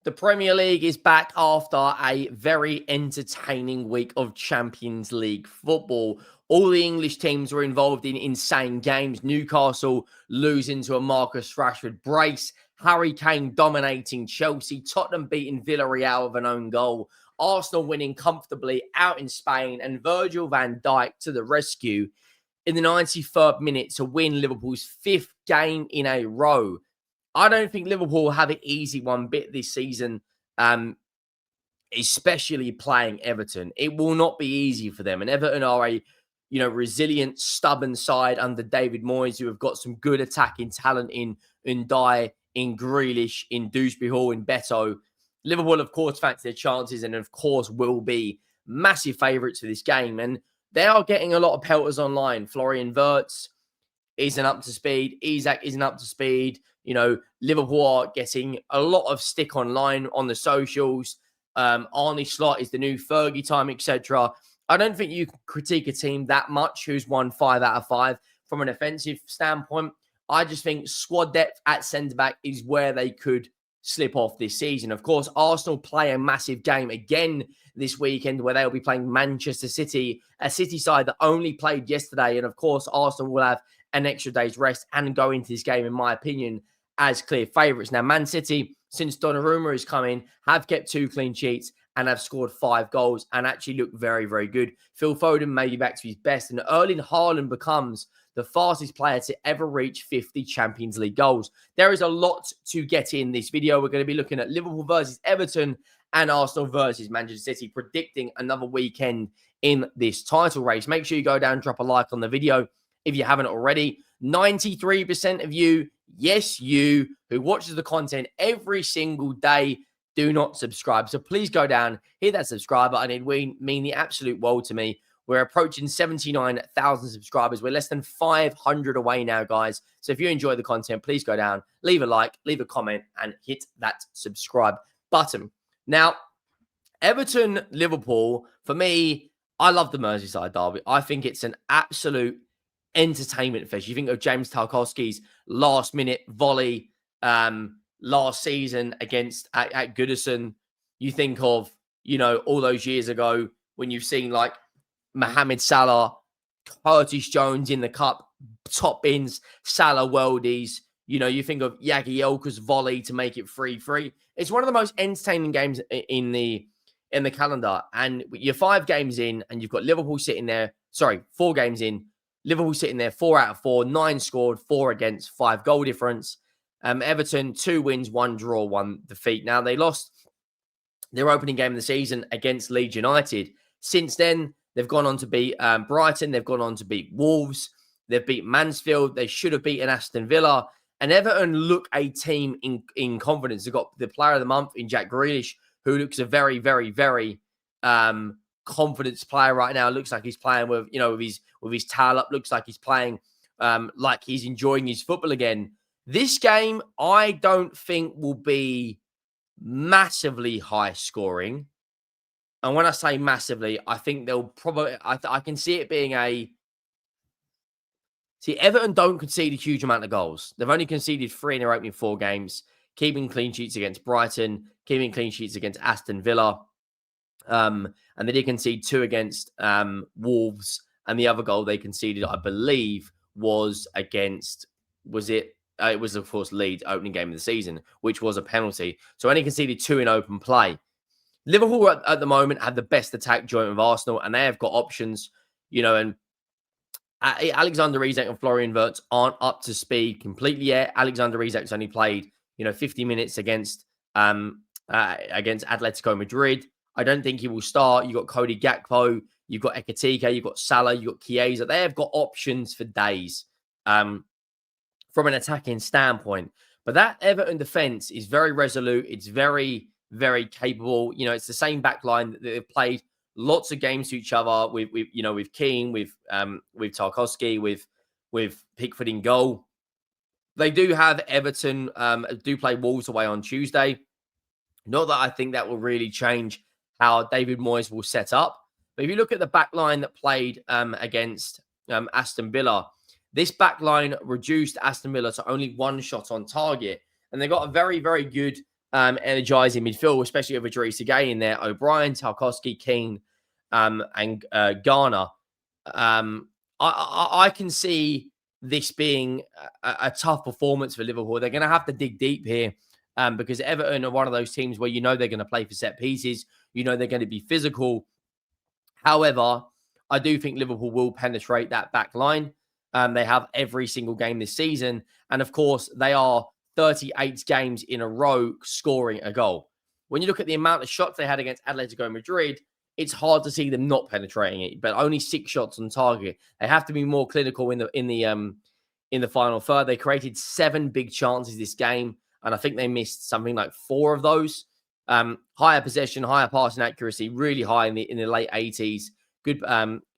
The Premier League is back after a very entertaining week of Champions League football. All the English teams were involved in insane games. Newcastle losing to a Marcus Rashford brace. Harry Kane dominating Chelsea. Tottenham beating Villarreal with an own goal. Arsenal winning comfortably out in Spain. And Virgil van Dijk to the rescue in the 93rd minute to win Liverpool's fifth game in a row. I don't think Liverpool will have an easy one bit this season, especially playing Everton. It will not be easy for them. And Everton are a, resilient, stubborn side under David Moyes, who have got some good attacking talent in Ndiaye, in Grealish, in Dewsbury Hall, in Beto. Liverpool, of course, fancy their chances and, of course, will be massive favourites for this game. And they are getting a lot of pelters online. Florian Wirtz isn't up to speed. Isak isn't up to speed. Liverpool are getting a lot of stick online on the socials. Arne Slot is the new Fergie time, etc. I don't think you can critique a team that much who's won 5 out of 5 from an offensive standpoint. I just think squad depth at centre-back is where they could slip off this season. Of course, Arsenal play a massive game again this weekend where they'll be playing Manchester City, a City side that only played yesterday. And of course, Arsenal will have an extra day's rest and go into this game, in my opinion, as clear favourites. Now, Man City, since Donnarumma has come in, have kept 2 clean sheets and have scored 5 goals and actually look very, very good. Phil Foden may be back to his best, and Erling Haaland becomes the fastest player to ever reach 50 Champions League goals. There is a lot to get in this video. We're going to be looking at Liverpool versus Everton and Arsenal versus Manchester City, predicting another weekend in this title race. Make sure you go down and drop a like on the video if you haven't already. 93% of you, yes, you, who watches the content every single day, do not subscribe. So please go down, hit that subscribe button. It would mean the absolute world to me. We're approaching 79,000 subscribers. We're less than 500 away now, guys. So if you enjoy the content, please go down, leave a like, leave a comment, and hit that subscribe button. Now, Everton, Liverpool, for me, I love the Merseyside Derby. I think it's an absolute entertainment fest. You think of James Tarkowski's last-minute volley last season against at Goodison. You think of, all those years ago when you've seen like Mohamed Salah, Curtis Jones in the cup, top bins, Salah worldies. You think of Jagielka's volley to make it 3-3. It's one of the most entertaining games in the calendar. And you're 5 games in and you've got Liverpool sitting there. Sorry, 4 games in. Liverpool sitting there, 4 out of 4, 9 scored, 4 against, 5 goal difference. Everton, 2 wins, 1 draw, 1 defeat. Now, they lost their opening game of the season against Leeds United. Since then, they've gone on to beat Brighton. They've gone on to beat Wolves. They've beat Mansfield. They should have beaten Aston Villa. And Everton look a team in confidence. They've got the player of the month in Jack Grealish, who looks a very, very, very confidence player right now. Looks like he's playing with his tail up. Looks like he's playing like he's enjoying his football again. This game, I don't think will be massively high scoring. And when I say massively, I think they'll probably, I can see it being Everton don't concede a huge amount of goals. They've only conceded 3 in their opening 4 games, keeping clean sheets against Brighton, keeping clean sheets against Aston Villa. And they did concede 2 against Wolves. And the other goal they conceded, I believe, was against, it was, of course, Leeds opening game of the season, which was a penalty. So only conceded 2 in open play. Liverpool at the moment have the best attack joint with Arsenal, and they have got options, and Alexander Isak and Florian Wirtz aren't up to speed completely yet. Alexander Isak's only played, 50 minutes against Atletico Madrid. I don't think he will start. You've got Cody Gakpo, you've got Ekitike, you've got Salah, you've got Chiesa. They have got options for days. From an attacking standpoint. But that Everton defense is very resolute. It's very, very capable. It's the same back line that they've played lots of games to each other with Keane, with Tarkowski, with Pickford in goal. They do have Everton, do play Wolves away on Tuesday. Not that I think that will really change how David Moyes will set up. But if you look at the back line that played against Aston Villa, this back line reduced Aston Villa to only 1 shot on target. And they got a very, very good energising midfield, especially with Idrissa Gueye in there, O'Brien, Tarkowski, Keane, and Garner. I can see this being a tough performance for Liverpool. They're going to have to dig deep here because Everton are one of those teams where they're going to play for set pieces. They're going to be physical. However, I do think Liverpool will penetrate that back line. They have every single game this season. And of course, they are 38 games in a row scoring a goal. When you look at the amount of shots they had against Atletico Madrid, it's hard to see them not penetrating it, but only 6 shots on target. They have to be more clinical in the final third. They created 7 big chances this game, and I think they missed something like 4 of those. Higher possession, higher passing accuracy, really high in the late 80s. Good,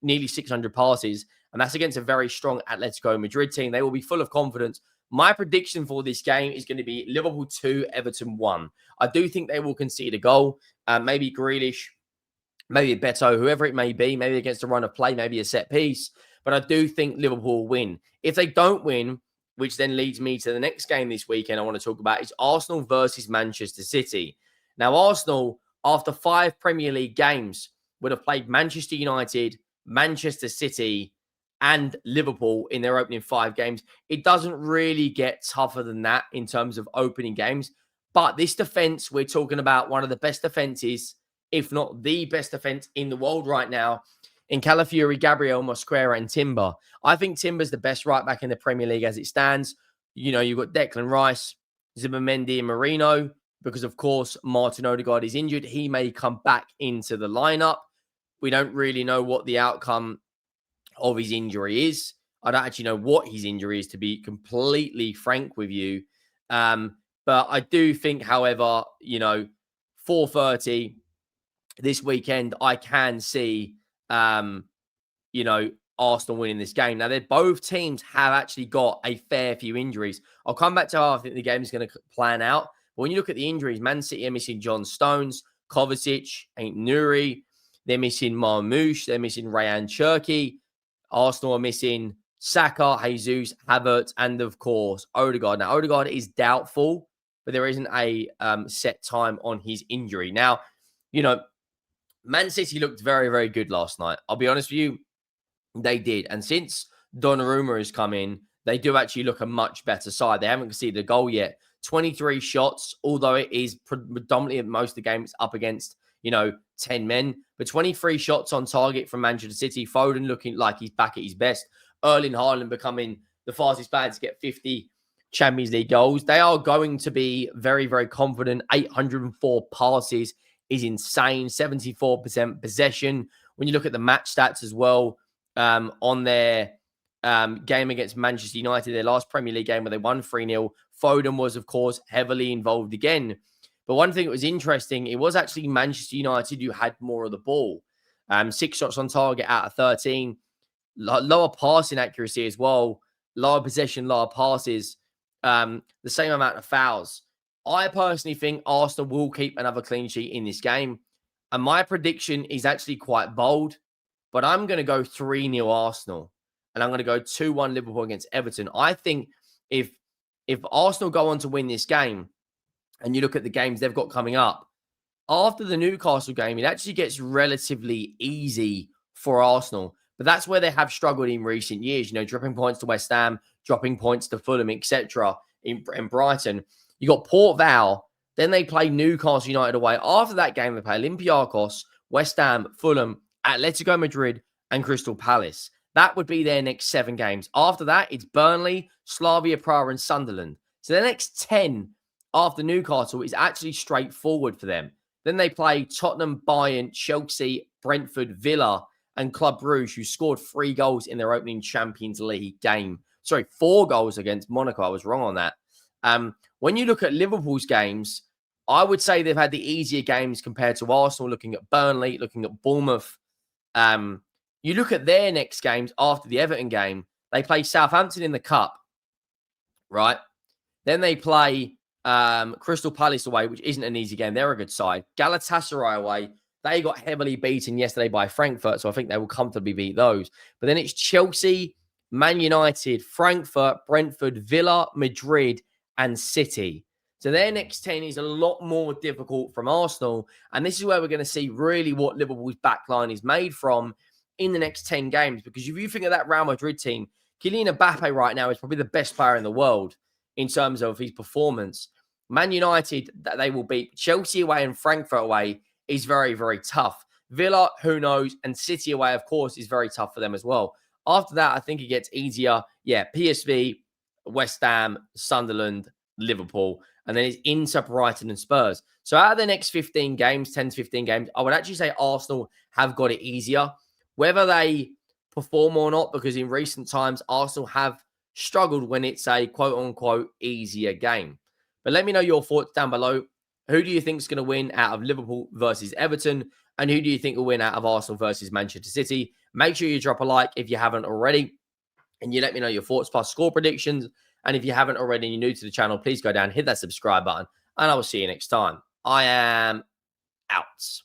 nearly 600 passes, and that's against a very strong Atletico Madrid team. They will be full of confidence. My prediction for this game is going to be Liverpool 2, Everton 1. I do think they will concede a goal. Maybe Grealish, maybe Beto, whoever it may be, maybe against a run of play, maybe a set piece. But I do think Liverpool will win. If they don't win, which then leads me to the next game this weekend I want to talk about, is Arsenal versus Manchester City. Now, Arsenal, after 5 Premier League games, would have played Manchester United, Manchester City, and Liverpool in their opening 5 games. It doesn't really get tougher than that in terms of opening games. But this defense, we're talking about one of the best defenses, if not the best defense in the world right now, in Calafiori, Gabriel, Mosquera, and Timber. I think Timber's the best right back in the Premier League as it stands. You've got Declan Rice, Zubimendi, and Marino, because, of course, Martin Odegaard is injured. He may come back into the lineup. We don't really know what the outcome of his injury is. I don't actually know what his injury is, to be completely frank with you. But I do think, however, 4:30 this weekend, I can see, Arsenal winning this game. Now, both teams have actually got a fair few injuries. I'll come back to how I think the game is going to plan out. But when you look at the injuries, Man City are missing John Stones, Kovacic, Ain't Nuri. They're missing Marmoush. They're missing Rayan Cherki. Arsenal are missing Saka, Jesus, Havertz, and of course, Odegaard. Now, Odegaard is doubtful, but there isn't a set time on his injury. Now, Man City looked very, very good last night. I'll be honest with you, they did. And since Donnarumma has come in, they do actually look a much better side. They haven't conceded a goal yet. 23 shots, although it is predominantly most of the game, it's up against, 10 men. But 23 shots on target from Manchester City. Foden looking like he's back at his best. Erling Haaland becoming the fastest player to get 50 Champions League goals. They are going to be very, very confident. 804 passes is insane. 74% possession. When you look at the match stats as well, on their game against Manchester United, their last Premier League game where they won 3-0, Foden was, of course, heavily involved again. But one thing that was interesting, it was actually Manchester United who had more of the ball. 6 shots on target out of 13. Lower passing accuracy as well. Lower possession, lower passes. The same amount of fouls. I personally think Arsenal will keep another clean sheet in this game. And my prediction is actually quite bold. But I'm going to go 3-0 Arsenal. And I'm going to go 2-1 Liverpool against Everton. I think if Arsenal go on to win this game, and you look at the games they've got coming up, after the Newcastle game, it actually gets relatively easy for Arsenal. But that's where they have struggled in recent years, dropping points to West Ham, dropping points to Fulham, etc. in Brighton. You got Port Vale, then they play Newcastle United away. After that game, they play Olympiacos, West Ham, Fulham, Atletico Madrid, and Crystal Palace. That would be their next 7 games. After that, it's Burnley, Slavia Praha, and Sunderland. So the next 10 after Newcastle is actually straightforward for them. Then they play Tottenham, Bayern, Chelsea, Brentford, Villa, and Club Brugge, who scored 3 goals in their opening Champions League game. Sorry, 4 goals against Monaco. I was wrong on that. When you look at Liverpool's games, I would say they've had the easier games compared to Arsenal, looking at Burnley, looking at Bournemouth. You look at their next games after the Everton game, they play Southampton in the Cup, right? Then they play Crystal Palace away, which isn't an easy game. They're a good side. Galatasaray away. They got heavily beaten yesterday by Frankfurt, so I think they will comfortably beat those. But then it's Chelsea, Man United, Frankfurt, Brentford, Villa, Madrid, and City. So their next 10 is a lot more difficult from Arsenal. And this is where we're going to see really what Liverpool's backline is made from in the next 10 games. Because if you think of that Real Madrid team, Kylian Mbappe right now is probably the best player in the world in terms of his performance. Man United, that they will beat Chelsea away and Frankfurt away is very, very tough. Villa, who knows? And City away, of course, is very tough for them as well. After that, I think it gets easier. Yeah, PSV, West Ham, Sunderland, Liverpool, and then it's into Brighton and Spurs. So out of the next 15 games, 10 to 15 games, I would actually say Arsenal have got it easier. Whether they perform or not, because in recent times, Arsenal have struggled when it's a quote-unquote easier game. But let me know your thoughts down below. Who do you think is going to win out of Liverpool versus Everton? And who do you think will win out of Arsenal versus Manchester City? Make sure you drop a like if you haven't already. And you let me know your thoughts plus score predictions. And if you haven't already and you're new to the channel, please go down, hit that subscribe button. And I will see you next time. I am out.